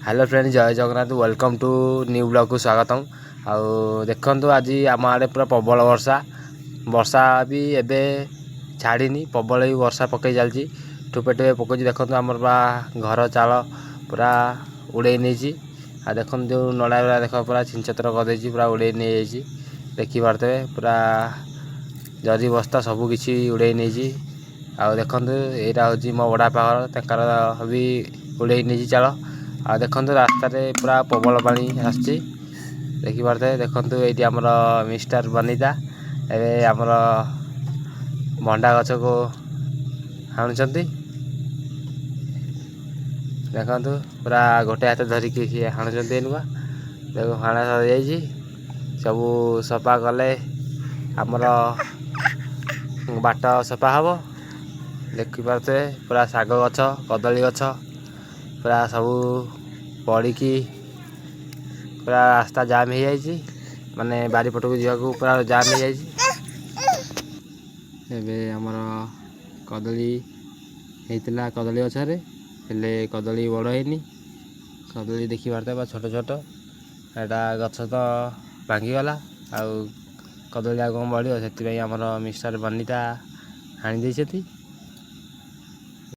Hello friend जय Jagannath welcome to new blog को स्वागतम। आउ देखंतु आज आम आड़े पूरा प्रबल वर्षा वर्षा भी एबे छाड़ीनी प्रबल भी वर्षा पकई चलती टुपे टुपे पकई देखो आम घर चाल पूरा उड़े नहीं आ देख जो नड़ा देख पूरा छिंचतर करदे पूरा उड़े नहीं देखिपे पूरा जरी बस्ता सबकि उड़े नहीं आ देखु यहाँ हूँ मो बड़ा पाघर तक भी उड़े नहीं चाल आ देखु रास्ता पूरा प्रबल पानी आसची देखिपे देखु ये आमर मिस्टर बनिता एवं आमर भंडा गछ को हाणुंट देखु पूरा गोटे हाथ धरिकी हाणुंट नुआ देख हाणा सर सब सफा कले आमर बाट सफा हम देखिपे पूरा शाग गछ कदली गछ पूरा सब पड़ी पूरा रास्ता जाम हो जाए माने बारीपट को जावाक पूरा जाम हो जाए आमर कदली होता कदली गछरे हेले कदली बड़ है कदली देखी पारे छोट छोट एटा गछ तो भांगीगला आउ कदली आग बढ़ से आमर मिस्टर बनिता हाणी देती।